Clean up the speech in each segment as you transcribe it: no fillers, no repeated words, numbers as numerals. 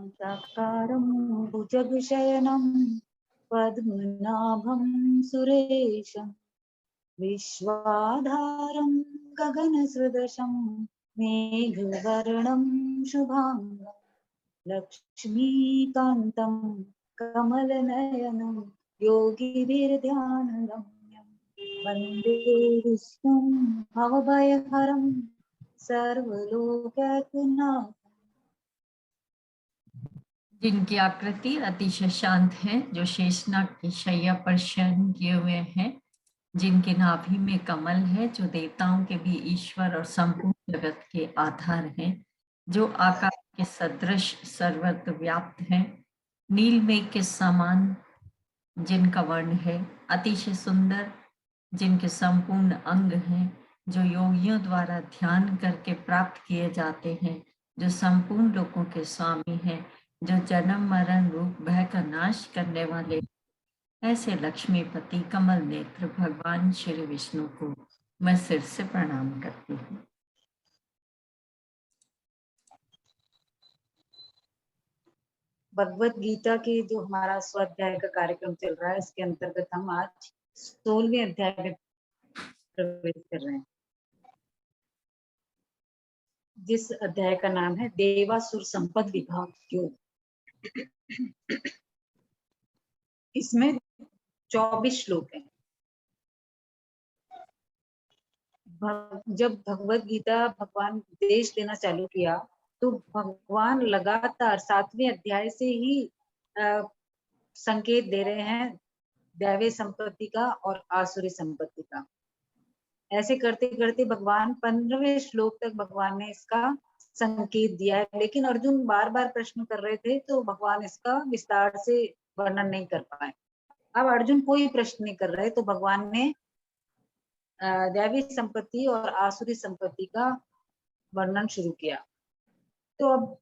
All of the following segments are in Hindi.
साकारं भुजगशयनं पद्मनाभं सुरेशं विश्वाधारं गगनसदृशं मेघवर्णं शुभांगं लक्ष्मीकान्तं कमलनयनं योगिभिर्ध्यानगम्यं वन्दे विष्णुं भवभयहरं सर्वलोकैकनाथं। जिनकी आकृति अतिशय शांत है, जो शेषनाग की शैया पर शयन किए हुए हैं, जिनके नाभि में कमल है, जो देवताओं के भी ईश्वर और संपूर्ण जगत के आधार हैं, जो आकाश के सदृश सर्वत्र व्याप्त हैं, नील मेघ के समान जिनका वर्ण है, अतिशय सुंदर, जिनके संपूर्ण अंग हैं, जो योगियों द्वारा ध्यान करके प्राप्त किए जाते हैं, जो संपूर्ण लोगों के स्वामी हैं, जो जन्म मरण रूप भय का नाश करने वाले, ऐसे लक्ष्मीपति कमल नेत्र भगवान श्री विष्णु को मैं सिर से प्रणाम करती हूँ। भगवत गीता के जो हमारा स्वाध्याय का कार्यक्रम चल रहा है, इसके अंतर्गत हम आज 16वें अध्याय में प्रवेश कर रहे हैं, जिस अध्याय का नाम है देवासुर संपद विभाग योग। इसमें 24 श्लोक हैं। जब भगवत गीता भगवान उपदेश देना चालू किया तो भगवान लगातार 7वें अध्याय से ही संकेत दे रहे हैं दैवी संपत्ति का और आसुरी संपत्ति का। ऐसे करते करते भगवान 15वें श्लोक तक भगवान ने इसका संकेत दिया है, लेकिन अर्जुन बार बार प्रश्न कर रहे थे तो भगवान इसका विस्तार से वर्णन नहीं कर पाए। अब अर्जुन कोई प्रश्न नहीं कर रहे तो भगवान ने दैवी संपत्ति और आसुरी संपत्ति का वर्णन शुरू किया। तो अब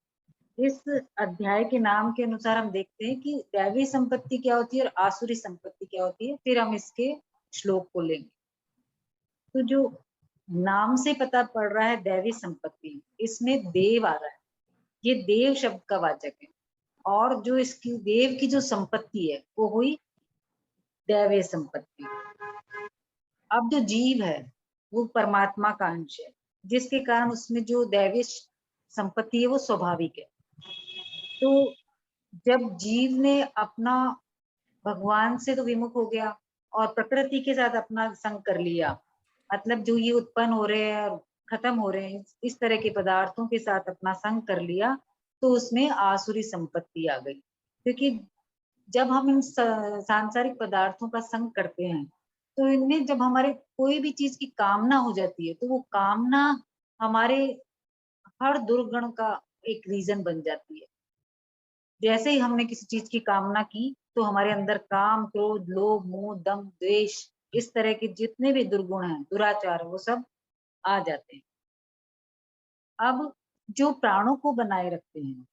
इस अध्याय के नाम के अनुसार हम देखते हैं कि दैवी संपत्ति क्या होती है और आसुरी संपत्ति क्या होती है, फिर हम इसके श्लोक को लेंगे। तो जो नाम से पता पड़ रहा है दैवी संपत्ति, इसमें देव आ रहा है, ये देव शब्द का वाचक है, और जो इसकी देव की जो संपत्ति है वो हुई दैवी संपत्ति। अब जो जीव है वो परमात्मा का अंश है, जिसके कारण उसमें जो दैवी संपत्ति है वो स्वाभाविक है। तो जब जीव ने अपना भगवान से तो विमुख हो गया और प्रकृति के साथ अपना संग कर लिया, मतलब जो ये उत्पन्न हो रहे हैं और खत्म हो रहे हैं इस तरह के पदार्थों के साथ अपना संग कर लिया, तो उसमें आसुरी संपत्ति आ गई। क्योंकि जब हम इन सांसारिक पदार्थों का संग करते हैं तो इनमें जब हमारे कोई भी चीज की कामना हो जाती है तो वो कामना हमारे हर दुर्गुण का एक रीजन बन जाती है। जैसे ही हमने किसी चीज की कामना की तो हमारे अंदर काम, क्रोध, लोभ, मोह, दम, द्वेष, इस तरह के जितने भी दुर्गुण हैं, दुराचार, वो सब आ जाते हैं। अब जो प्राणों को बनाए रखते हैं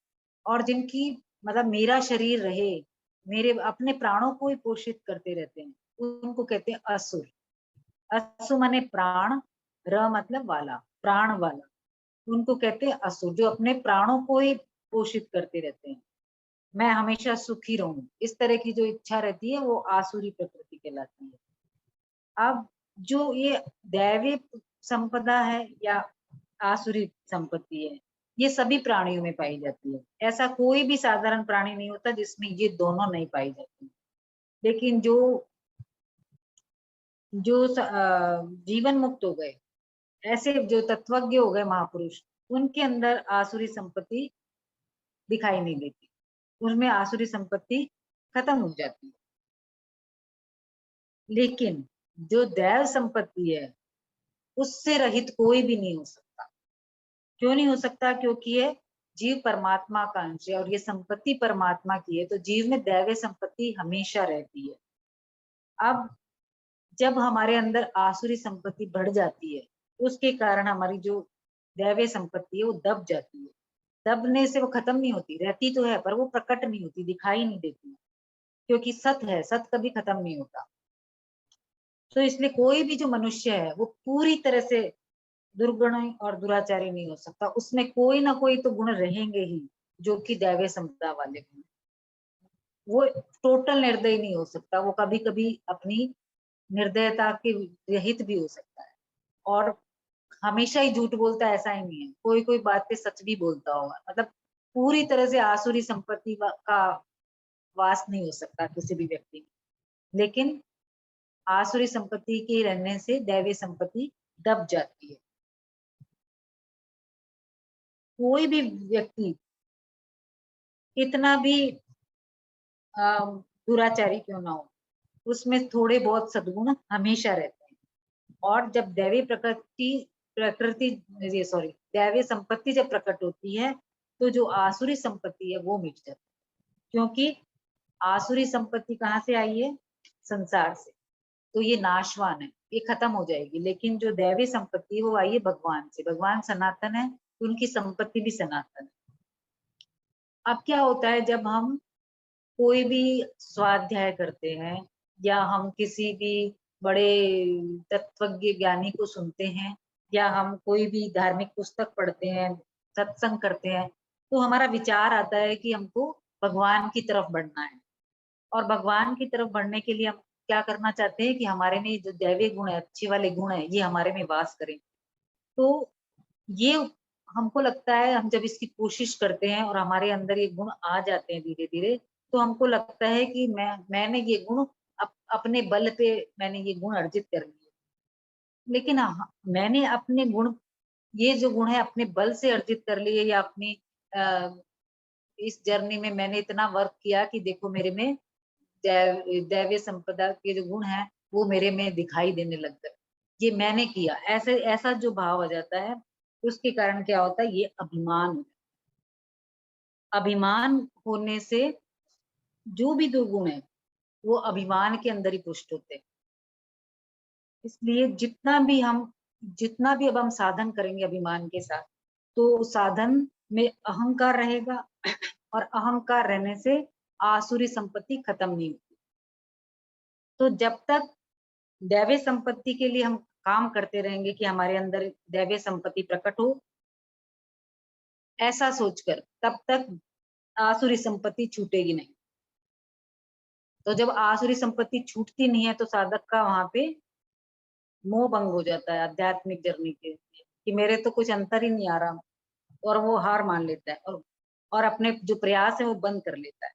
और जिनकी मतलब मेरा शरीर रहे, मेरे अपने प्राणों को ही पोषित करते रहते हैं, उनको कहते हैं असुर। असु माने प्राण, र मतलब वाला, प्राण वाला, उनको कहते हैं असुर, जो अपने प्राणों को ही पोषित करते रहते हैं। मैं हमेशा सुखी रहूं, इस तरह की जो इच्छा रहती है वो आसुरी प्रकृति कहलाती है। अब जो ये दैवी संपदा है या आसुरी संपत्ति है, ये सभी प्राणियों में पाई जाती है। ऐसा कोई भी साधारण प्राणी नहीं होता जिसमें ये दोनों नहीं पाई जाती। लेकिन जो जीवन मुक्त हो गए, ऐसे जो तत्वज्ञ हो गए महापुरुष, उनके अंदर आसुरी संपत्ति दिखाई नहीं देती, उनमें आसुरी संपत्ति खत्म हो जाती है। लेकिन जो दैव संपत्ति है उससे रहित कोई भी नहीं हो सकता। क्यों नहीं हो सकता? क्योंकि ये जीव परमात्मा का अंश है और ये संपत्ति परमात्मा की है, तो जीव में दैव संपत्ति हमेशा रहती है। अब जब हमारे अंदर आसुरी संपत्ति बढ़ जाती है, उसके कारण हमारी जो दैवीय संपत्ति है वो दब जाती है। दबने से वो खत्म नहीं होती, रहती तो है पर वो प्रकट नहीं होती, दिखाई नहीं देती, क्योंकि सत है, सत कभी खत्म नहीं होता। तो इसलिए कोई भी जो मनुष्य है वो पूरी तरह से दुर्गुण और दुराचारी नहीं हो सकता, उसमें कोई ना कोई तो गुण रहेंगे ही। जो कि दैवीय संपदा वाले गुण। वो टोटल निर्दयी नहीं हो सकता, वो कभी कभी अपनी निर्दयता के रहित भी हो सकता है, और हमेशा ही झूठ बोलता है ऐसा ही नहीं है, कोई कोई बात पे सच भी बोलता होगा। मतलब पूरी तरह से आसुरी संपत्ति का वास नहीं हो सकता किसी भी व्यक्ति में, लेकिन आसुरी संपत्ति के रहने से दैवीय संपत्ति दब जाती है। कोई भी व्यक्ति कितना भी दुराचारी क्यों ना हो, उसमें थोड़े बहुत सद्गुण हमेशा रहते हैं। और जब दैवीय प्रकृति ये सॉरी दैवीय संपत्ति जब प्रकट होती है, तो जो आसुरी संपत्ति है वो मिट जाती है। क्योंकि आसुरी संपत्ति कहाँ से आई है? संसार से। तो ये नाशवान है, ये खत्म हो जाएगी। लेकिन जो दैवीय संपत्ति है वो आई है भगवान से। भगवान सनातन है, तो उनकी संपत्ति भी सनातन है। अब क्या होता है, जब हम कोई भी स्वाध्याय करते हैं या हम किसी भी बड़े तत्वज्ञ ज्ञानी को सुनते हैं या हम कोई भी धार्मिक पुस्तक पढ़ते हैं, सत्संग करते हैं, तो हमारा विचार आता है कि हमको भगवान की तरफ बढ़ना है। और भगवान की तरफ बढ़ने के लिए हम क्या करना चाहते हैं कि हमारे में जो दैवीय गुण है, अच्छे वाले गुण है, ये हमारे में वास करें। तो ये हमको लगता है, हम जब इसकी कोशिश करते हैं और हमारे अंदर ये गुण आ जाते हैं धीरे धीरे, तो हमको लगता है कि मैंने ये गुण अपने बल पे मैंने ये गुण अर्जित कर लिए। लेकिन मैंने अपने गुण, ये जो गुण है अपने बल से अर्जित कर लिए, या अपनी इस जर्नी में मैंने इतना वर्क किया कि देखो मेरे में दैवीय संपदा के जो गुण हैं वो मेरे में दिखाई देने लग गए, ये मैंने किया। ऐसे ऐसा जो भाव आ जाता है, उसके कारण क्या होता है, ये अभिमान। अभिमान होने से जो भी दुर्गुण है वो अभिमान के अंदर ही पुष्ट होते हैं। इसलिए जितना भी अब हम साधन करेंगे अभिमान के साथ, तो साधन में अहंकार रहेगा, और अहंकार रहने से आसुरी संपत्ति खत्म नहीं होती। तो जब तक दैवीय संपत्ति के लिए हम काम करते रहेंगे कि हमारे अंदर दैवीय संपत्ति प्रकट हो, ऐसा सोचकर, तब तक आसुरी संपत्ति छूटेगी नहीं। तो जब आसुरी संपत्ति छूटती नहीं है, तो साधक का वहां पे मोह भंग हो जाता है आध्यात्मिक जर्नी के लिए, कि मेरे तो कुछ अंतर ही नहीं आ रहा, और वो हार मान लेता है और अपने जो प्रयास है वो बंद कर लेता है।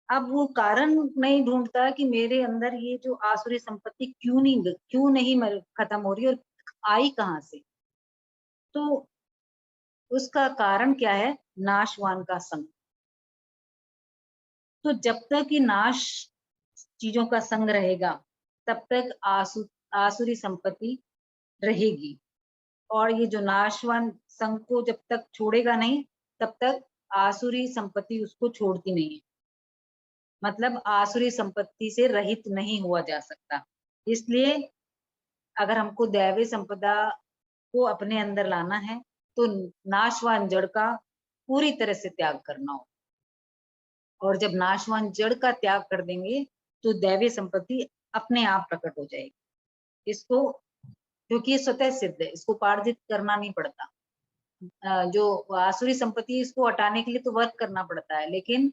अब वो कारण नहीं ढूंढता कि मेरे अंदर ये जो आसुरी संपत्ति क्यों नहीं खत्म हो रही, और आई कहाँ से। तो उसका कारण क्या है? नाशवान का संग। तो जब तक कि नाश चीजों का संग रहेगा, तब तक आसुरी संपत्ति रहेगी। और ये जो नाशवान संग को जब तक छोड़ेगा नहीं, तब तक आसुरी संपत्ति उसको छोड़ती नहीं है। मतलब आसुरी संपत्ति से रहित नहीं हुआ जा सकता। इसलिए अगर हमको दैवीय संपदा को अपने अंदर लाना है, तो नाशवान जड़ का पूरी तरह से त्याग करना हो। और जब नाशवान जड़ का त्याग कर देंगे, तो दैवीय संपत्ति अपने आप प्रकट हो जाएगी। इसको, क्योंकि ये स्वतः सिद्ध है, इसको पार्जित करना नहीं पड़ता। जो आसुरी संपत्ति, इसको हटाने के लिए तो वर्क करना पड़ता है, लेकिन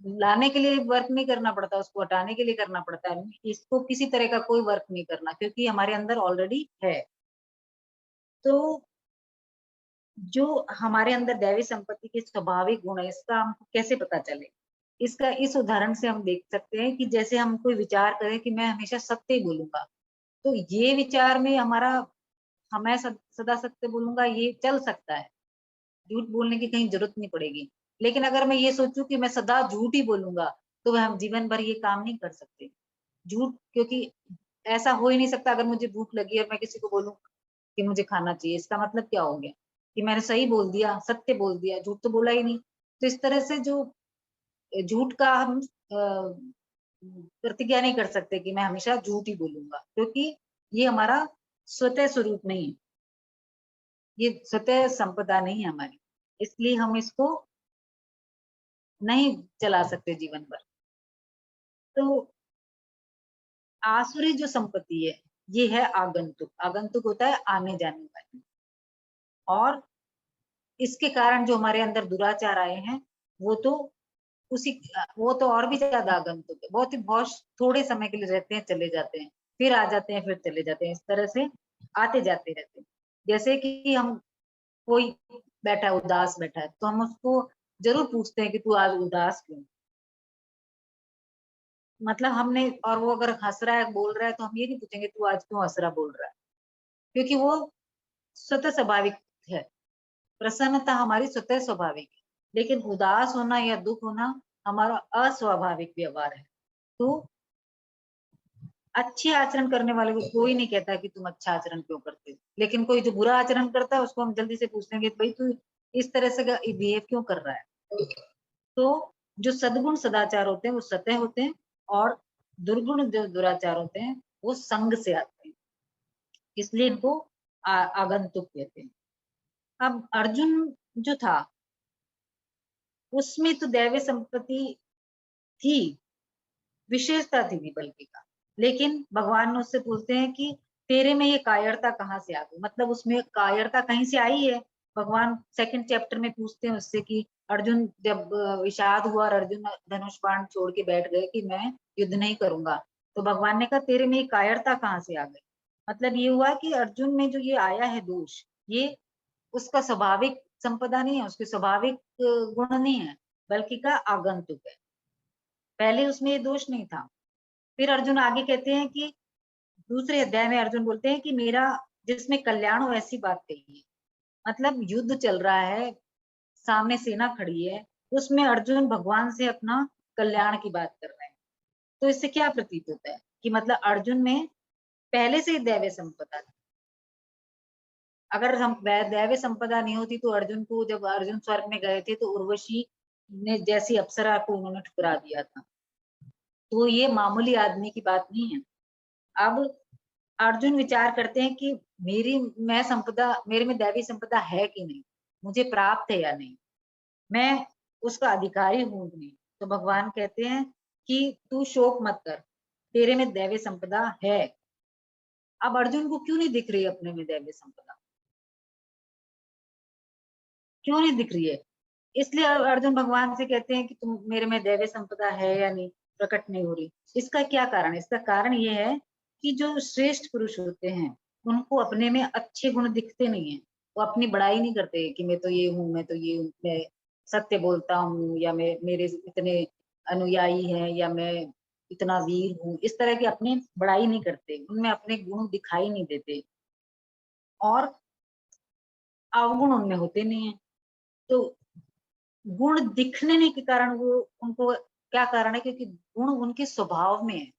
लाने के लिए वर्क नहीं करना पड़ता, उसको हटाने के लिए करना पड़ता है। इसको किसी तरह का कोई वर्क नहीं करना, क्योंकि हमारे अंदर ऑलरेडी है। तो जो हमारे अंदर दैवी संपत्ति के स्वाभाविक गुण है, इसका हमको कैसे पता चले? इसका इस उदाहरण से हम देख सकते हैं कि जैसे हम कोई विचार करें कि मैं हमेशा सत्य बोलूंगा, तो ये विचार में हमारा, मैं सदा सत्य बोलूंगा, ये चल सकता है, झूठ बोलने की कहीं जरूरत नहीं पड़ेगी। लेकिन अगर मैं ये सोचूं कि मैं सदा झूठ ही बोलूंगा, तो हम जीवन भर ये काम नहीं कर सकते। झूठ, क्योंकि ऐसा हो ही नहीं सकता। अगर मुझे भूख लगी और मैं किसी को बोलूं कि मुझे खाना चाहिए, इसका मतलब क्या हो गया? कि मैंने सही बोल दिया, सत्य बोल दिया, झूठ तो बोला ही नहीं। तो इस तरह से जो झूठ का हम प्रतिज्ञा नहीं कर सकते कि मैं हमेशा झूठ ही बोलूंगा, क्योंकि ये हमारा स्वतः स्वरूप नहीं है, ये स्वतः संपदा नहीं है हमारी। इसलिए हम इसको नहीं चला सकते जीवन भर। तो आसुरी जो संपत्ति है, ये है आगंतुक। आगंतुक होता है आने जाने वाली। और इसके कारण जो हमारे अंदर दुराचार आए हैं वो तो वो तो और भी ज्यादा आगंतुक है। बहुत थोड़े समय के लिए रहते हैं, चले जाते हैं, फिर आ जाते हैं, फिर चले जाते हैं, इस तरह से आते जाते रहते हैं। जैसे कि हम कोई बैठा है, उदास बैठा है, तो हम उसको जरूर पूछते हैं कि तू आज उदास क्यों। मतलब हमने, और वो अगर हंस रहा है, बोल रहा है, तो हम ये नहीं पूछेंगे तू आज क्यों हंस रहा बोल रहा है, क्योंकि वो स्वतः स्वाभाविक है। प्रसन्नता हमारी स्वतः स्वाभाविक है, लेकिन उदास होना या दुख होना हमारा अस्वाभाविक व्यवहार है। तो अच्छे आचरण करने वाले को कोई नहीं कहता कि तुम अच्छा आचरण क्यों करते हो, लेकिन कोई जो बुरा आचरण करता है उसको हम जल्दी से पूछते हैं कि भाई तू इस तरह से बिहेव क्यों कर रहा है। तो जो सद्गुण सदाचार होते हैं वो सतह होते हैं, और दुर्गुण जो दुराचार होते हैं वो संग से आते हैं, इसलिए इनको आगंतुक कहते हैं। अब अर्जुन जो था उसमें तो दैवीय संपत्ति थी, विशेषता थी भी बल्कि का, लेकिन भगवान उससे पूछते हैं कि तेरे में ये कायरता कहाँ से आ गई, मतलब उसमें कायरता कहीं से आई है। भगवान सेकंड चैप्टर में पूछते हैं उससे कि अर्जुन जब विषाद हुआ और अर्जुन धनुष बाण छोड़ के बैठ गए कि मैं युद्ध नहीं करूंगा, तो भगवान ने कहा तेरे में ये कायरता कहाँ से आ गई। मतलब ये हुआ कि अर्जुन में जो ये आया है दोष, ये उसका स्वाभाविक संपदा नहीं है, उसके स्वाभाविक गुण नहीं है, बल्कि का आगंतुक है। पहले उसमें ये दोष नहीं था। फिर अर्जुन आगे कहते हैं कि दूसरे अध्याय में अर्जुन बोलते हैं कि मेरा जिसमें कल्याण हो ऐसी बात कही। मतलब युद्ध चल रहा है, सामने सेना खड़ी है, उसमें अर्जुन भगवान से अपना कल्याण की बात कर रहे हैं। तो इससे क्या प्रतीत होता है कि मतलब अर्जुन में पहले से ही दैवीय संपदा थी। अगर हम दैवीय संपदा नहीं होती तो अर्जुन को, जब अर्जुन स्वर्ग में गए थे तो उर्वशी ने जैसी अप्सरा को उन्होंने ठुकरा दिया था। तो ये मामूली आदमी की बात नहीं है। अब अर्जुन विचार करते हैं कि मेरे में दैवी संपदा है कि नहीं, मुझे प्राप्त है या नहीं, मैं उसका अधिकारी हूं कि नहीं। तो भगवान कहते हैं कि तू शोक मत कर, तेरे में दैवी संपदा है। अब अर्जुन को क्यों नहीं दिख रही अपने में दैवी संपदा, क्यों नहीं दिख रही है? इसलिए अर्जुन भगवान से कहते हैं कि तुम मेरे में दैवी संपदा है या नहीं, प्रकट नहीं हो रही। इसका क्या कारण है? इसका कारण ये है कि जो श्रेष्ठ पुरुष होते हैं उनको अपने में अच्छे गुण दिखते नहीं है। वो अपनी बड़ाई नहीं करते कि मैं तो ये हूँ, मैं तो ये हूँ, मैं सत्य बोलता हूँ, या मैं मेरे इतने अनुयायी हैं, या मैं इतना वीर हूँ। इस तरह की अपनी बड़ाई नहीं करते, उनमें अपने गुण दिखाई नहीं देते, और अवगुण उनमें होते नहीं है। तो गुण दिखने नहीं के कारण वो, उनको क्या कारण है, क्योंकि गुण उनके स्वभाव में है,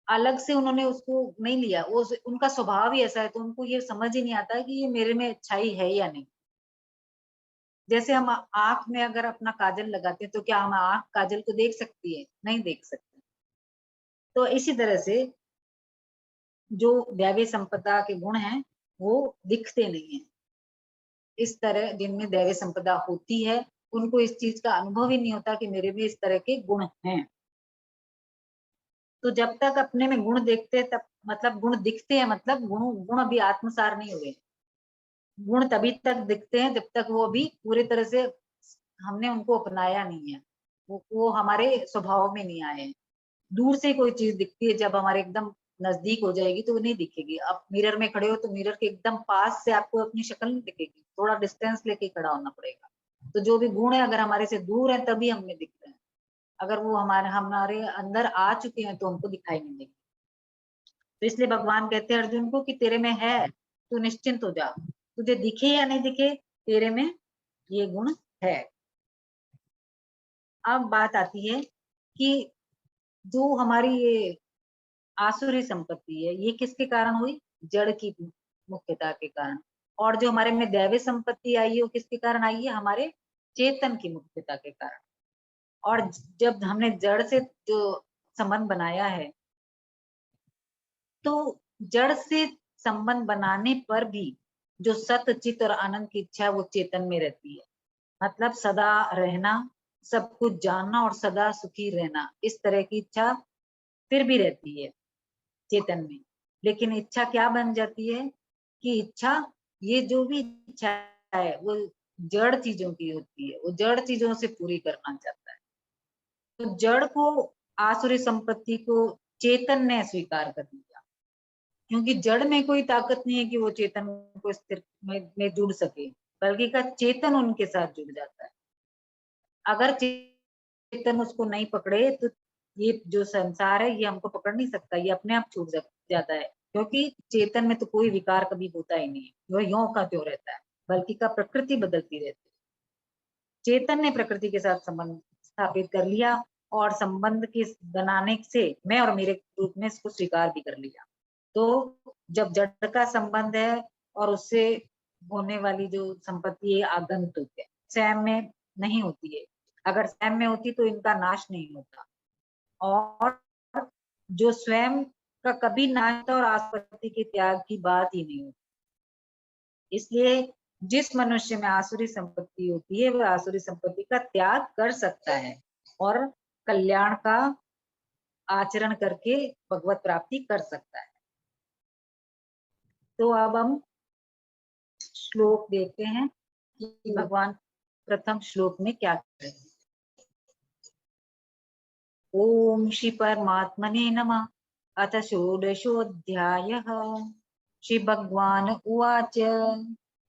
अलग से उन्होंने उसको नहीं लिया, वो उनका स्वभाव ही ऐसा है, तो उनको ये समझ ही नहीं आता कि ये मेरे में अच्छाई है या नहीं। जैसे हम आंख में अगर अपना काजल लगाते हैं तो क्या हम आंख काजल को देख सकती है? नहीं देख सकते। तो इसी तरह से जो दैवी संपदा के गुण हैं वो दिखते नहीं है। इस तरह जिनमें दैवी संपदा होती है उनको इस चीज का अनुभव ही नहीं होता कि मेरे में इस तरह के गुण हैं। तो जब तक अपने में गुण देखते हैं, तब मतलब गुण दिखते हैं, मतलब गुण गुण अभी आत्मसार नहीं हुए। गुण तभी तक दिखते हैं जब तक वो अभी पूरी तरह से हमने उनको अपनाया नहीं है, वो हमारे स्वभाव में नहीं आए हैं। दूर से कोई चीज दिखती है, जब हमारे एकदम नजदीक हो जाएगी तो वो नहीं दिखेगी। आप मिरर में खड़े हो तो मिरर के एकदम पास से आपको अपनी शक्ल नहीं दिखेगी, थोड़ा डिस्टेंस लेके खड़ा होना पड़ेगा। तो जो भी गुण है अगर हमारे से दूर है तभी हमें दिखते हैं, अगर वो हमारे हमारे अंदर आ चुके हैं तो हमको दिखाई नहीं देंगे। तो इसलिए भगवान कहते हैं अर्जुन को कि तेरे में है, तू निश्चिंत हो जा, तुझे दिखे या नहीं दिखे तेरे में ये गुण है। अब बात आती है कि जो हमारी ये आसुरी संपत्ति है ये किसके कारण हुई? जड़ की मुख्यता के कारण। और जो हमारे में दैवी संपत्ति आई है वो किसके कारण आई है? हमारे चेतन की मुख्यता के कारण। और जब हमने जड़ से जो संबंध बनाया है, तो जड़ से संबंध बनाने पर भी जो सत चित और आनंद की इच्छा है वो चेतन में रहती है। मतलब सदा रहना, सब कुछ जानना और सदा सुखी रहना, इस तरह की इच्छा फिर भी रहती है चेतन में। लेकिन इच्छा क्या बन जाती है कि इच्छा, ये जो भी इच्छा है वो जड़ चीजों की होती है, वो जड़ चीजों से पूरी करना चाहता है। तो जड़ को, आसुरी संपत्ति को चेतन ने स्वीकार कर लिया, क्योंकि जड़ में कोई ताकत नहीं है कि वो चेतन को स्थिर में जुड़ सके, बल्कि का चेतन उनके साथ जुड़ जाता है। अगर चेतन उसको नहीं पकड़े तो ये जो संसार है ये हमको पकड़ नहीं सकता, ये अपने आप छूट जाता है, क्योंकि चेतन में तो कोई विकार कभी होता ही नहीं है, वह यों का त्यों रहता है, बल्कि का प्रकृति बदलती रहती है। चेतन ने प्रकृति के साथ संबंध स्थापित कर लिया और संबंध के बनाने से मैं और मेरे रूप में इसको स्वीकार भी कर लिया। तो जब जड़ का संबंध है और उससे होने वाली जो संपत्ति है आगंतुक है, स्वयं में नहीं होती है। अगर स्वयं में होती तो इनका नाश नहीं होता, और जो स्वयं का कभी नाश होता और आसुरी के त्याग की बात ही नहीं होती। इसलिए जिस मनुष्य में आसुरी संपत्ति होती है वह आसुरी संपत्ति का त्याग कर सकता है और कल्याण का आचरण करके भगवत प्राप्ति कर सकता है। तो अब हम श्लोक देखते हैं कि भगवान प्रथम श्लोक में क्या कह रहे हैं। ओम श्री परमात्मने नमः। अथ षोडशोऽध्यायः। श्री भगवान उवाच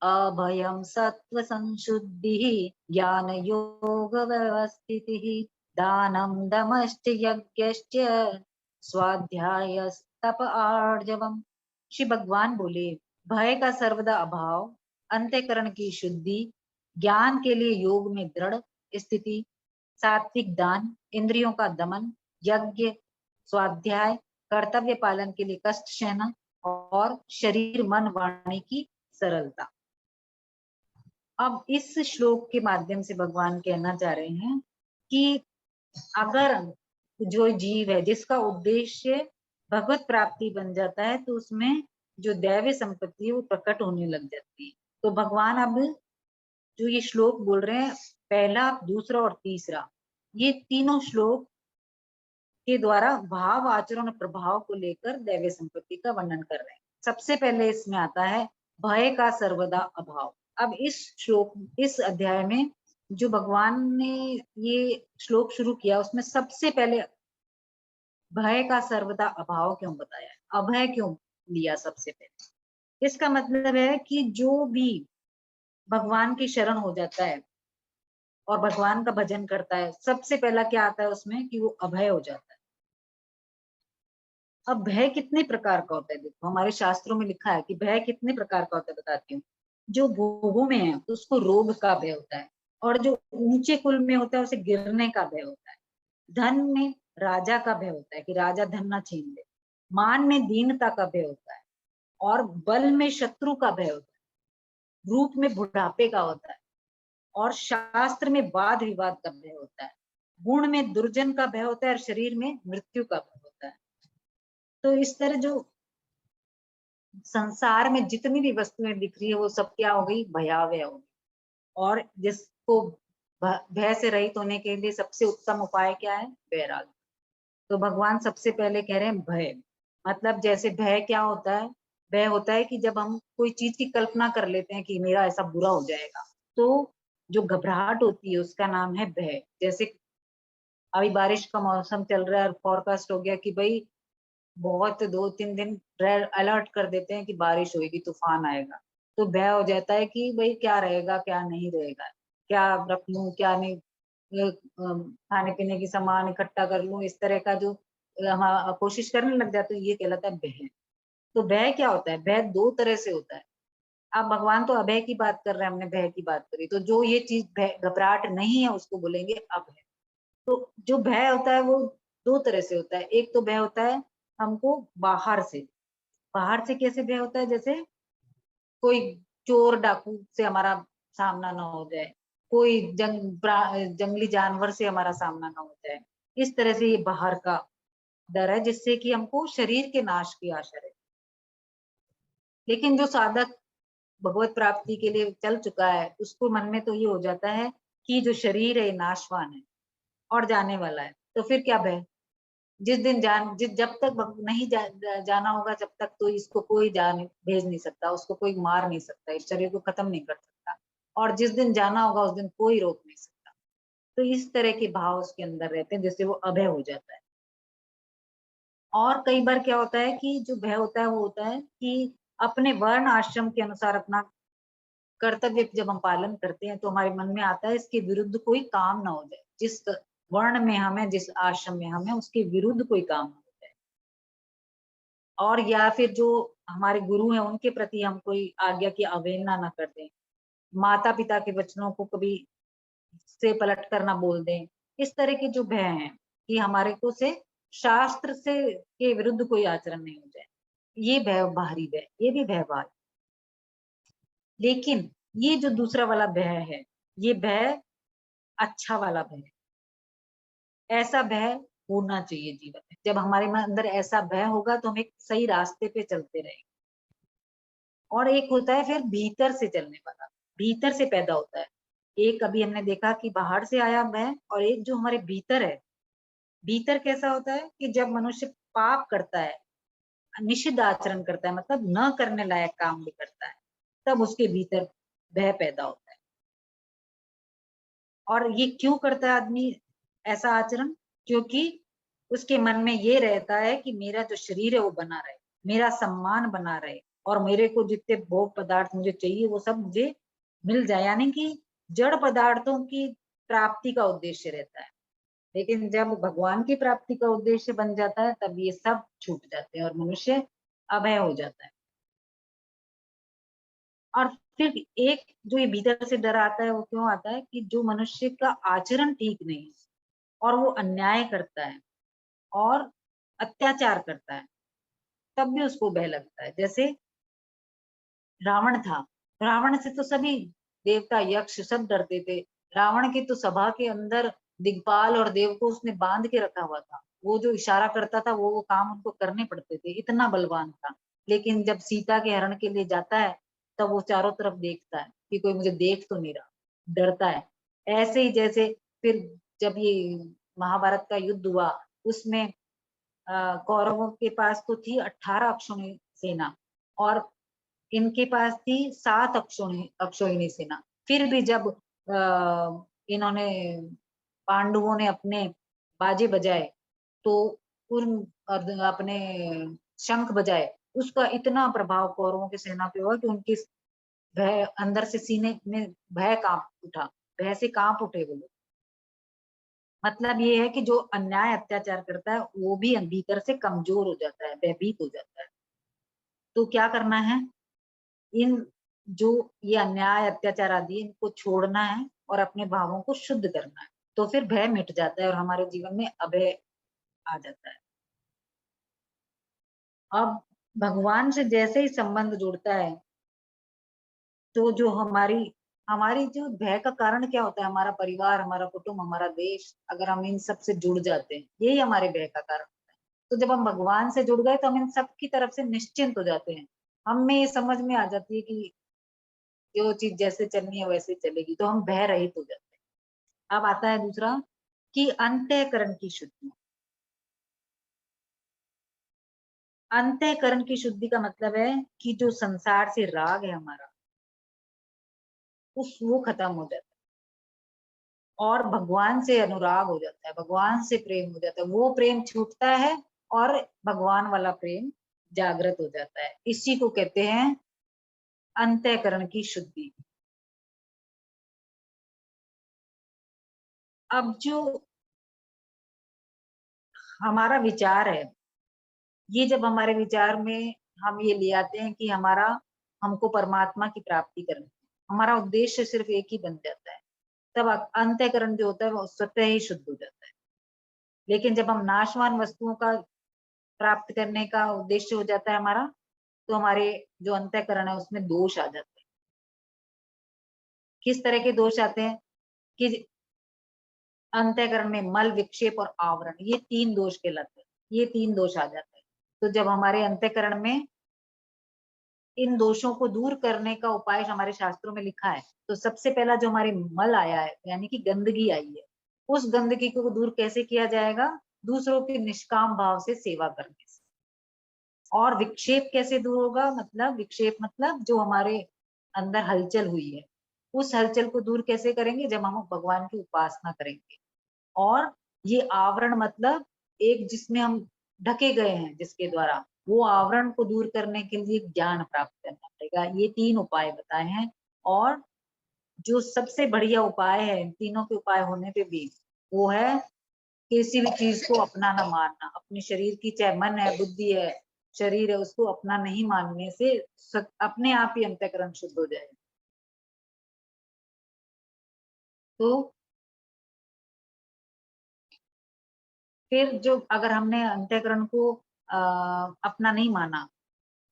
अभयं सत्त्वसंशुद्धिः ज्ञानयोगव्यवस्थितिः दानं दमश्च यज्ञश्च स्वाध्यायस्तप आर्जवम्। श्री भगवान बोले, भय का सर्वदा अभाव, अंतःकरण की शुद्धि, ज्ञान के लिए योग में दृढ़ स्थिति, सात्विक दान, इंद्रियों का दमन, यज्ञ, स्वाध्याय, कर्तव्य पालन के लिए कष्ट सहना और शरीर मन वाणी की सरलता। अब इस श्लोक के माध्यम से भगवान कहना चाह रहे हैं कि अगर जो जीव है जिसका उद्देश्य भगवत प्राप्ति बन जाता है तो उसमें जो दैवी संपत्ति है वो प्रकट होने लग जाती है। तो भगवान अब जो ये श्लोक बोल रहे हैं, पहला, दूसरा और तीसरा, ये तीनों श्लोक के द्वारा भाव, आचरण और प्रभाव को लेकर दैवी संपत्ति का वर्णन कर रहे हैं। सबसे पहले इसमें आता है भय का सर्वदा अभाव। अब इस श्लोक, इस अध्याय में जो भगवान ने ये श्लोक शुरू किया उसमें सबसे पहले भय का सर्वदा अभाव क्यों बताया है, अभय क्यों लिया सबसे पहले। इसका मतलब है कि जो भी भगवान की शरण हो जाता है और भगवान का भजन करता है, सबसे पहला क्या आता है उसमें कि वो अभय हो जाता है। अब भय कितने प्रकार का होता है, देखो हमारे शास्त्रों में लिखा है कि भय कितने प्रकार का होता है, बताती हूँ। जो भोगों में है उसको रोग का भय होता है, और जो ऊंचे कुल में होता है उसे गिरने का भय होता है। धन में राजा का भय होता है कि राजा धन ना छीन ले। मान में दीनता का भय होता है, और बल में शत्रु का भय होता है। रूप में बुढ़ापे का होता है, और शास्त्र में वाद विवाद का भय होता है। गुण में दुर्जन का भय होता है, और शरीर में मृत्यु का भय होता है। तो इस तरह जो संसार में जितनी भी वस्तुएं दिख रही है वो सब क्या हो गई, भयावह हो गई। और जिसको भय से रहित होने के लिए सबसे उत्तम उपाय क्या है, वैराग्य। तो भगवान सबसे पहले कह रहे हैं भय, मतलब जैसे भय क्या होता है, भय होता है कि जब हम कोई चीज की कल्पना कर लेते हैं कि मेरा ऐसा बुरा हो जाएगा, तो जो घबराहट होती है उसका नाम है भय। जैसे अभी बारिश का मौसम चल रहा है और फोरकास्ट हो गया कि भाई बहुत 2-3 दिन रेड अलर्ट कर देते हैं कि बारिश होगी, तूफान आएगा, तो भय हो जाता है कि भाई क्या रहेगा क्या नहीं रहेगा, क्या रख लूं क्या नहीं, खाने पीने की सामान इकट्ठा कर लूं, इस तरह का जो हम कोशिश करने लग जाते हैं, ये कहलाता है भय। तो भय क्या होता है, भय दो तरह से होता है। अब भगवान तो अभय की बात कर रहे हैं, हमने भय की बात करी, तो जो ये चीज भय घबराहट नहीं है उसको बोलेंगे अभय। तो जो भय होता है वो दो तरह से होता है। एक तो भय होता है हमको बाहर से। बाहर से कैसे भय होता है, जैसे कोई चोर डाकू से हमारा सामना ना हो जाए, कोई जंगली जानवर से हमारा सामना ना हो जाए, इस तरह से ये बाहर का डर है जिससे कि हमको शरीर के नाश की आशा रहती। लेकिन जो साधक भगवत प्राप्ति के लिए चल चुका है उसको मन में तो ये हो जाता है कि जो शरीर है नाशवान है और जाने वाला है, तो फिर क्या भय। जब तक नहीं जाना होगा जब तक तो इसको कोई जान भेज नहीं सकता, उसको कोई मार नहीं सकता, इस शरीर को खत्म नहीं कर सकता। और जिस दिन जाना होगा उस दिन कोई रोक नहीं सकता। तो इस तरह के भाव उसके अंदर रहते हैं, जिससे वो अभय हो जाता है। और कई बार क्या होता है कि जो भय होता है वो होता है कि अपने वर्ण आश्रम के अनुसार अपना कर्तव्य जब हम पालन करते हैं तो हमारे मन में आता है इसके विरुद्ध कोई काम ना हो जाए, जिस वर्ण में हम है, जिस आश्रम में हम है, उसके विरुद्ध कोई काम ना हो जाए। और या फिर जो हमारे गुरु हैं उनके प्रति हम कोई आज्ञा की अवहेलना ना कर दें, माता पिता के वचनों को कभी से पलट कर ना बोल दें। इस तरह के जो भय हैं कि हमारे को से शास्त्र से के विरुद्ध कोई आचरण नहीं हो जाए, ये भय बाहरी भय, ये भी भय बाहरी। लेकिन ये जो दूसरा वाला भय है, ये भय अच्छा वाला भय है। ऐसा भय होना चाहिए जीवन में। जब हमारे मन अंदर ऐसा भय होगा तो हम एक सही रास्ते पे चलते रहेंगे। और एक होता है फिर भीतर से चलने वाला, भीतर से पैदा होता है। एक अभी हमने देखा कि बाहर से आया भय, और एक जो हमारे भीतर है। भीतर कैसा होता है कि जब मनुष्य पाप करता है, निषिद्ध आचरण करता है, मतलब न करने लायक काम भी करता है, तब उसके भीतर भय पैदा होता है। और ये क्यों करता है आदमी ऐसा आचरण? क्योंकि उसके मन में ये रहता है कि मेरा जो शरीर है वो बना रहे, मेरा सम्मान बना रहे, और मेरे को जितने भोग पदार्थ मुझे चाहिए वो सब मुझे मिल जाए, यानी कि जड़ पदार्थों की प्राप्ति का उद्देश्य रहता है। लेकिन जब भगवान की प्राप्ति का उद्देश्य बन जाता है तब ये सब छूट जाते हैं और मनुष्य अभय हो जाता है। और फिर एक जो ये भीतर से डर आता है वो क्यों आता है कि जो मनुष्य का आचरण ठीक नहीं है और वो अन्याय करता है और अत्याचार करता है, तब भी उसको भय लगता है। जैसे रावण था, रावण से तो सभी देवता यक्ष सब डरते थे। रावण की तो सभा के अंदर दिग्पाल और देव को उसने बांध के रखा हुआ था। वो जो इशारा करता था वो काम उनको करने पड़ते थे, इतना बलवान था। लेकिन जब सीता के हरण के लिए जाता है तब वो चारों तरफ देखता है कि कोई मुझे देख तो नहीं रहा, डरता है। ऐसे ही जैसे फिर जब ये महाभारत का युद्ध हुआ उसमें कौरवों के पास तो थी 18 अक्षौहिणी सेना, और इनके पास थी 7 अक्षौहिणी सेना। फिर भी जब इन्होंने पांडवों ने अपने बाजे बजाए तो उन अपने शंख बजाए, उसका इतना प्रभाव कौरवों की सेना पे हुआ कि उनकी भय अंदर से सीने में भय कांप उठा, भय से कांप उठे वो लोग। मतलब ये है कि जो अन्याय अत्याचार करता है वो भी भीतर से कमजोर हो जाता है, भयभीत हो जाता है। तो क्या करना है? इन जो ये अन्याय अत्याचार आदि इनको छोड़ना है और अपने भावों को शुद्ध करना है, तो फिर भय मिट जाता है और हमारे जीवन में अभय आ जाता है। अब भगवान से जैसे ही संबंध जुड़ता है तो जो हमारी हमारी जो भय का कारण क्या होता है? हमारा परिवार, हमारा कुटुंब, हमारा देश, अगर हम इन सब से जुड़ जाते हैं, यही हमारे भय का कारण होता है। तो जब हम भगवान से जुड़ गए तो हम इन सब की तरफ से निश्चिंत हो जाते हैं। हमें ये समझ में आ जाती है कि जो चीज जैसे चलनी है वैसे चलेगी, तो हम भय रहित हो जाते हैं। अब आता है दूसरा कि अंतःकरण की शुद्धि। अंतःकरण की शुद्धि का मतलब है कि जो संसार से राग है हमारा, उस वो खत्म हो जाता है और भगवान से अनुराग हो जाता है, भगवान से प्रेम हो जाता है। वो प्रेम छूटता है और भगवान वाला प्रेम जागृत हो जाता है। इसी को कहते हैं अंतःकरण की शुद्धि। अब जो हमारा विचार है, ये जब हमारे विचार में हम ये ले आते हैं कि हमारा हमको परमात्मा की प्राप्ति करनी है, हमारा उद्देश्य सिर्फ एक ही बन जाता है, तब अंतःकरण जो होता है वो स्वतः ही शुद्ध हो जाता है। लेकिन जब हम नाशवान वस्तुओं का प्राप्त करने का उद्देश्य हो जाता है हमारा, तो हमारे जो अंतःकरण है उसमें दोष आ जाते हैं। किस तरह के दोष आते हैं? कि अंतःकरण में मल, विक्षेप और आवरण, ये 3 दोष कहलाते हैं। ये 3 दोष आ जाते हैं। तो जब हमारे अंतःकरण में इन दोषों को दूर करने का उपाय हमारे शास्त्रों में लिखा है, तो सबसे पहला जो हमारे मल आया है, यानी कि गंदगी आई है, उस गंदगी को दूर कैसे किया जाएगा? दूसरों के निष्काम भाव से सेवा करने से। और विक्षेप कैसे दूर होगा? मतलब विक्षेप मतलब जो हमारे अंदर हलचल हुई है, उस हलचल को दूर कैसे करेंगे? जब हम भगवान की उपासना करेंगे। और ये आवरण मतलब एक जिसमें हम ढके गए हैं, जिसके द्वारा वो आवरण को दूर करने के लिए ज्ञान प्राप्त करना पड़ेगा। ये 3 उपाय बताए हैं। और जो सबसे बढ़िया उपाय है इन तीनों के उपाय होने पे भी, वो है किसी भी चीज को अपना ना मानना। अपने शरीर की, चाहे मन है, बुद्धि है, शरीर है, उसको अपना नहीं मानने से अपने आप ही अंतःकरण शुद्ध हो जाएगा। तो फिर जो अगर हमने अंतःकरण को अपना नहीं माना,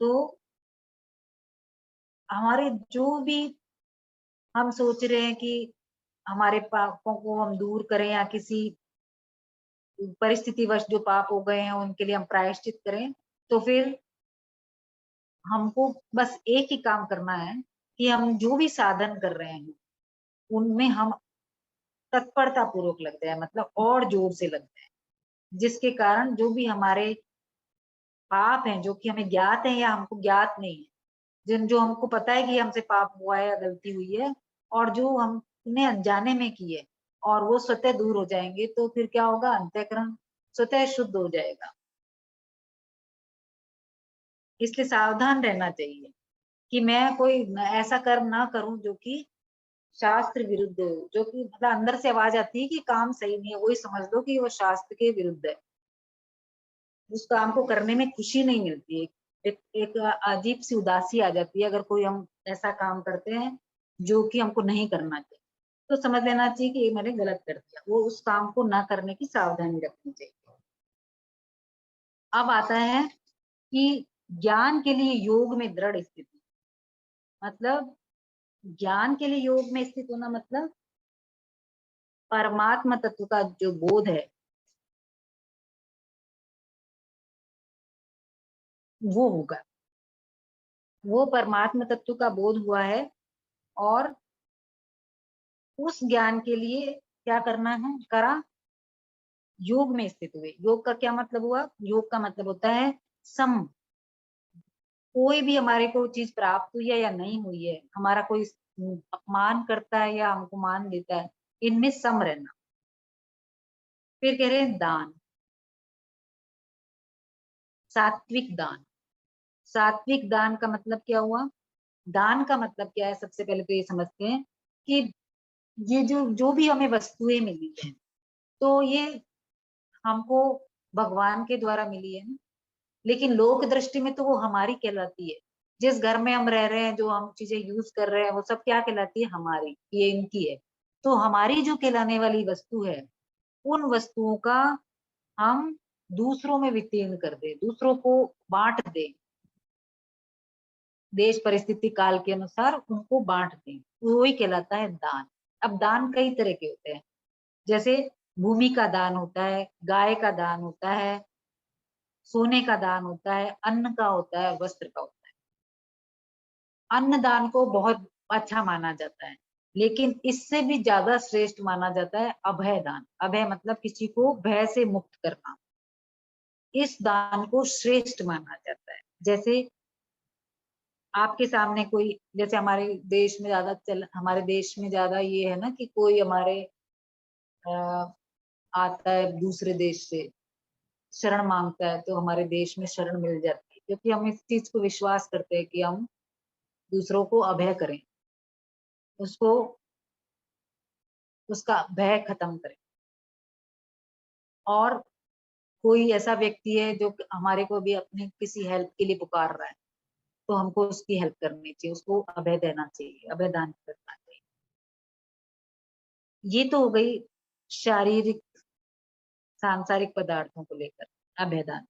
तो हमारे जो भी हम सोच रहे हैं कि हमारे पापों को हम दूर करें या किसी परिस्थितिवश जो पाप हो गए हैं उनके लिए हम प्रायश्चित करें, तो फिर हमको बस एक ही काम करना है कि हम जो भी साधन कर रहे हैं उनमें हम तत्परता पूर्वक लगते हैं, मतलब और जोर से लगते हैं, जिसके कारण जो भी हमारे पाप हैं, जो कि हमें ज्ञात है या हमको ज्ञात नहीं है, जिन जो हमको पता है कि हमसे पाप हुआ है या गलती हुई है, और जो हमने अनजाने में की है, और वो स्वतः दूर हो जाएंगे, तो फिर क्या होगा? अंतःकरण स्वतः शुद्ध हो जाएगा। इसलिए सावधान रहना चाहिए कि मैं कोई ऐसा कर्म ना करूं जो कि शास्त्र विरुद्ध हो, जो कि मतलब अंदर से आवाज आती है कि काम सही नहीं है, वही समझ लो कि वो शास्त्र के विरुद्ध है। उस काम को करने में खुशी नहीं मिलती है, एक अजीब सी उदासी आ जाती है अगर कोई हम ऐसा काम करते हैं जो कि हमको नहीं करना चाहिए। तो समझ लेना चाहिए कि ये मैंने गलत कर दिया, वो उस काम को ना करने की सावधानी रखनी चाहिए। अब आता है कि ज्ञान के लिए योग में दृढ़ स्थिति, मतलब ज्ञान के लिए योग में स्थित होना मतलब परमात्मा तत्व का जो बोध है वो होगा। वो परमात्मा तत्व का बोध हुआ है, और उस ज्ञान के लिए क्या करना है? करा, योग में स्थित हुए। योग का क्या मतलब हुआ? योग का मतलब होता है सम। कोई भी हमारे को चीज प्राप्त हुई है या नहीं हुई है, हमारा कोई अपमान करता है या हमको मान देता है, इनमें सम रहना। फिर कह रहे हैं दान, सात्विक दान। सात्विक दान का मतलब क्या हुआ? दान का मतलब क्या है? सबसे पहले तो ये समझते हैं कि ये जो जो भी हमें वस्तुएं मिली है, तो ये हमको भगवान के द्वारा मिली है ना, लेकिन लोक दृष्टि में तो वो हमारी कहलाती है। जिस घर में हम रह रहे हैं, जो हम चीजें यूज कर रहे हैं, वो सब क्या कहलाती है? हमारी, ये इनकी है। तो हमारी जो कहलाने वाली वस्तु है, उन वस्तुओं का हम दूसरों में वितीर्ण कर दे, दूसरों को बांट दे, देश परिस्थिति काल के अनुसार उनको बांट दें, वही कहलाता है दान। अब दान कई तरह के होते हैं, जैसे भूमि का दान होता है, गाय का दान होता है, सोने का दान होता है, अन्न का होता है, वस्त्र का होता है। अन्न दान को बहुत अच्छा माना जाता है, लेकिन इससे भी ज्यादा श्रेष्ठ माना जाता है अभय दान। अभय मतलब किसी को भय से मुक्त करना, इस दान को श्रेष्ठ माना जाता है। जैसे आपके सामने कोई, जैसे हमारे देश में ज्यादा ये है ना कि कोई हमारे आता है दूसरे देश से, शरण मांगता है, तो हमारे देश में शरण मिल जाती है, क्योंकि हम इस चीज को विश्वास करते हैं कि हम दूसरों को अभय करें, उसको उसका भय खत्म करें। और कोई ऐसा व्यक्ति है जो हमारे को भी अपनी किसी हेल्प के लिए पुकार रहा है, तो हमको उसकी हेल्प करनी चाहिए, उसको अभय देना चाहिए, अभय दान करना चाहिए। ये तो हो गई शारीरिक सांसारिक पदार्थों को लेकर अभय दान।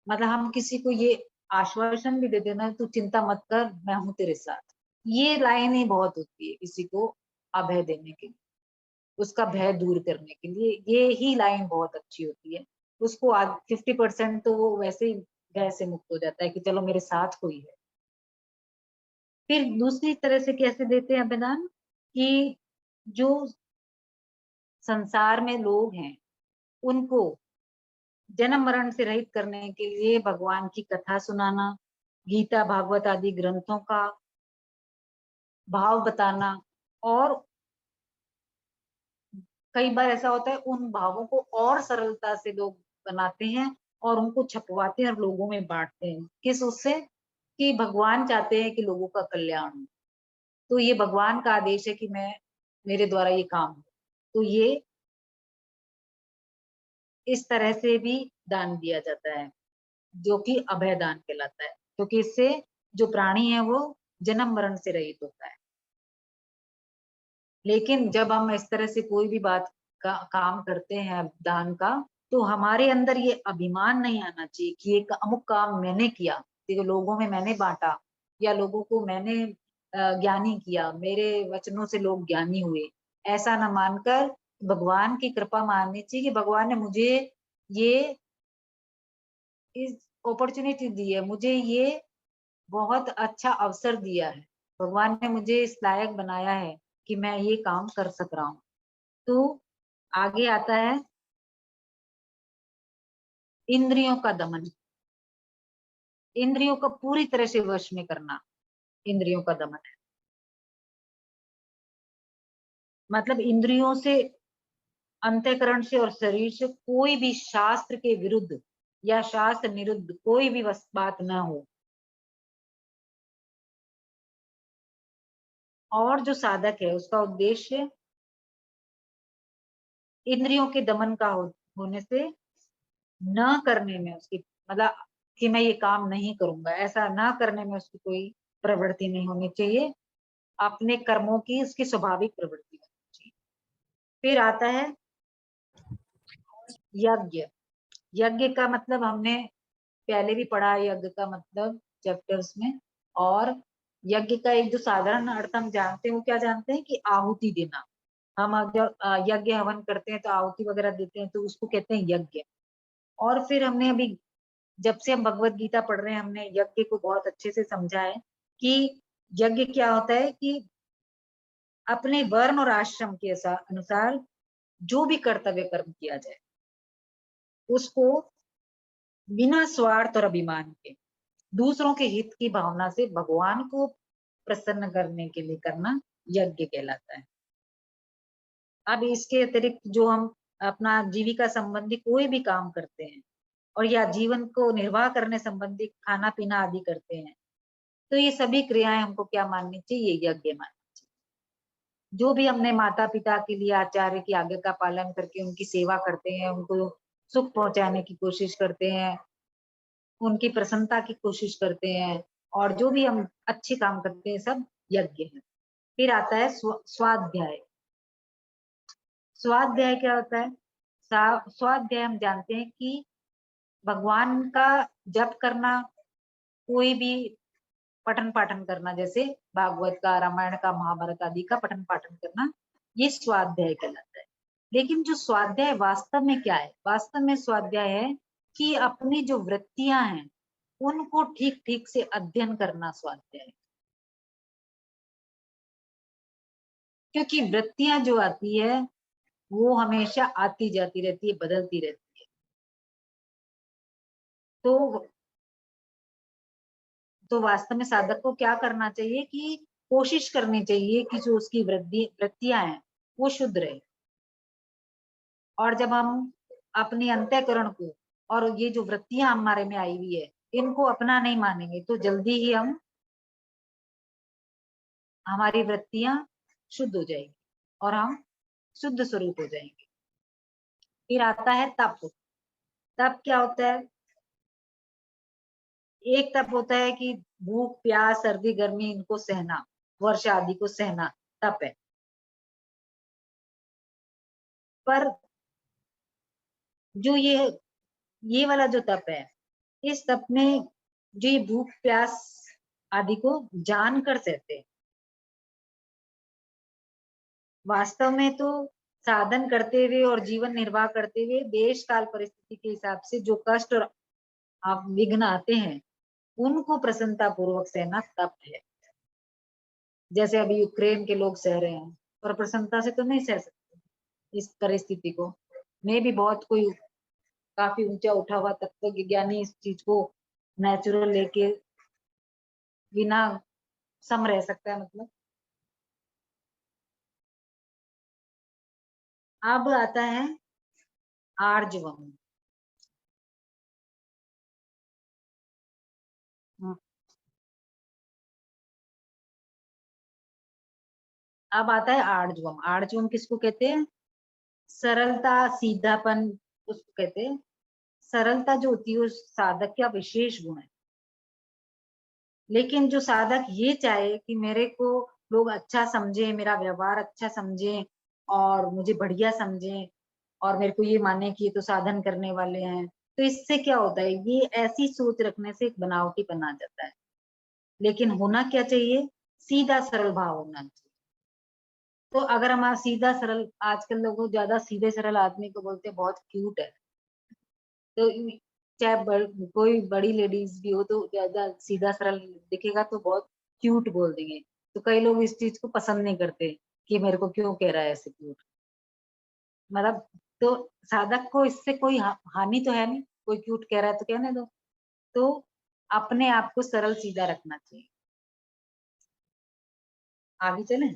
मतलब हम किसी को ये आश्वासन भी दे देना, तू चिंता मत कर, मैं हूं तेरे साथ। ये लाइन ही बहुत होती है किसी को अभय देने के लिए, उसका भय दूर करने के लिए, ये ही लाइन बहुत अच्छी होती है। उसको 50% तो वो वैसे ही भय से मुक्त हो जाता है कि चलो मेरे साथ कोई है। फिर दूसरी तरह से कैसे देते हैं अभिदान, कि जो संसार में लोग हैं उनको जन्म मरण से रहित करने के लिए भगवान की कथा सुनाना, गीता भागवत आदि ग्रंथों का भाव बताना, और कई बार ऐसा होता है उन भावों को और सरलता से लोग बनाते हैं और उनको छपवाते हैं और लोगों में बांटते हैं, किस उससे कि भगवान चाहते हैं कि लोगों का कल्याण हो। तो ये भगवान का आदेश है कि मैं मेरे द्वारा ये काम हो। तो ये इस तरह से भी दान दिया जाता है, जो कि अभय दान कहलाता है, क्योंकि इससे जो प्राणी है वो जन्म मरण से रहित होता है। लेकिन जब हम इस तरह से कोई भी बात का काम करते हैं दान का, तो हमारे अंदर ये अभिमान नहीं आना चाहिए कि एक अमुक काम मैंने किया, कि लोगों में मैंने बांटा, या लोगों को मैंने ज्ञानी किया, मेरे वचनों से लोग ज्ञानी हुए। ऐसा ना मानकर भगवान की कृपा माननी चाहिए कि भगवान ने मुझे ये इस अपॉर्चुनिटी दी है, मुझे ये बहुत अच्छा अवसर दिया है, भगवान ने मुझे इस लायक बनाया है कि मैं ये काम कर सक रहा हूँ। तो आगे आता है इंद्रियों का दमन। इंद्रियों को पूरी तरह से वश में करना इंद्रियों का दमन है। मतलब इंद्रियों से, अंतःकरण से और शरीर से कोई भी शास्त्र के विरुद्ध या शास्त्र निरुद्ध कोई भी बात ना हो। और जो साधक है उसका उद्देश्य इंद्रियों के दमन का होने से न करने में उसकी, मतलब कि मैं ये काम नहीं करूंगा, ऐसा ना करने में उसकी कोई प्रवृत्ति नहीं होनी चाहिए। अपने कर्मों की उसकी स्वाभाविक प्रवृत्ति होनी चाहिए। फिर आता है यज्ञ। यज्ञ का मतलब हमने पहले भी पढ़ा है, यज्ञ का मतलब चैप्टर्स में। और यज्ञ का एक जो साधारण अर्थ हम जानते हैं वो क्या जानते हैं कि आहुति देना। हम जब यज्ञ हवन करते हैं तो आहुति वगैरह देते हैं, तो उसको कहते हैं यज्ञ। और फिर हमने अभी जब से हम भगवत गीता पढ़ रहे हैं हमने यज्ञ को बहुत अच्छे से समझा है कि यज्ञ क्या होता है कि अपने वर्ण और आश्रम के अनुसार जो भी कर्तव्य कर्म किया जाए उसको बिना स्वार्थ और अभिमान के दूसरों के हित की भावना से भगवान को प्रसन्न करने के लिए करना यज्ञ कहलाता है। अब इसके अतिरिक्त जो हम अपना जीविका संबंधी कोई भी काम करते हैं और या जीवन को निर्वाह करने संबंधी खाना पीना आदि करते हैं, तो ये सभी क्रियाएं हमको क्या माननी चाहिए, यज्ञ माननी चाहिए। जो भी हमने माता पिता के लिए आचार्य की आज्ञा का पालन करके उनकी सेवा करते हैं, उनको सुख पहुंचाने की कोशिश करते हैं, उनकी प्रसन्नता की कोशिश करते हैं, और जो भी हम अच्छे काम करते हैं सब यज्ञ है। फिर आता है स्वाध्याय। स्वाध्याय क्या होता है? स्वाध्याय हम जानते हैं कि भगवान का जप करना, कोई भी पठन पाठन करना, जैसे भागवत का, रामायण का, महाभारत आदि का पठन पाठन करना, ये स्वाध्याय कहलाता है। लेकिन जो स्वाध्याय वास्तव में क्या है? वास्तव में स्वाध्याय है कि अपनी जो वृत्तियां हैं उनको ठीक ठीक से अध्ययन करना स्वाध्याय है। क्योंकि वृत्तियां जो आती है वो हमेशा आती जाती रहती है, बदलती रहती है। तो वास्तव में साधक को क्या करना चाहिए कि कोशिश करनी चाहिए कि जो उसकी वृत्तियां हैं वो शुद्ध रहे। और जब हम अपने अंतःकरण को और ये जो वृत्तियां हमारे में आई हुई है इनको अपना नहीं मानेंगे तो जल्दी ही हमारी वृत्तियां शुद्ध हो जाएगी और हम शुद्ध स्वरूप हो जाएंगे। फिर आता है तप। तप क्या होता है? एक तप होता है कि भूख प्यास सर्दी गर्मी इनको सहना, वर्षा आदि को सहना, तप है। पर जो ये वाला जो तप है, इस तप में जो ये भूख प्यास आदि को जानकर सहते हैं। वास्तव में तो साधन करते हुए और जीवन निर्वाह करते हुए देश काल परिस्थिति के हिसाब से जो कष्ट और विघ्न आते हैं उनको प्रसन्नता पूर्वक सहना तप है। जैसे अभी यूक्रेन के लोग सह रहे हैं, पर प्रसन्नता से तो नहीं सह सकते इस परिस्थिति को। मैं भी बहुत कोई काफी ऊंचा उठा हुआ तत्व ज्ञानी इस चीज को नेचुरल लेके बिना सम रह सकता है, मतलब अब आता है आर्जवम। अब आता है आर्जवम। आर्जवम किसको कहते हैं? सरलता, सीधापन, उसको कहते हैं। सरलता जो होती है उस साधक का विशेष गुण है। लेकिन जो साधक ये चाहे कि मेरे को लोग अच्छा समझे, मेरा व्यवहार अच्छा समझे और मुझे बढ़िया समझे और मेरे को ये माने कि ये तो साधन करने वाले हैं, तो इससे क्या होता है, ये ऐसी सोच रखने से एक बनावटीपन आ जाता है। लेकिन होना क्या चाहिए? सीधा सरल भाव होना चाहिए। तो अगर हम सीधा सरल, आजकल लोग ज्यादा सीधे सरल आदमी को बोलते हैं बहुत क्यूट है, तो चाहे कोई बड़ी लेडीज भी हो तो ज्यादा सीधा सरल दिखेगा तो बहुत क्यूट बोल देंगे। तो कई लोग इस चीज को पसंद नहीं करते कि मेरे को क्यों कह रहा है ऐसे क्यूट, मतलब। तो साधक को इससे कोई हानि तो है नहीं, कोई क्यूट कह रहा है तो कहने दो। तो अपने आप को सरल सीधा रखना चाहिए। आगे चले।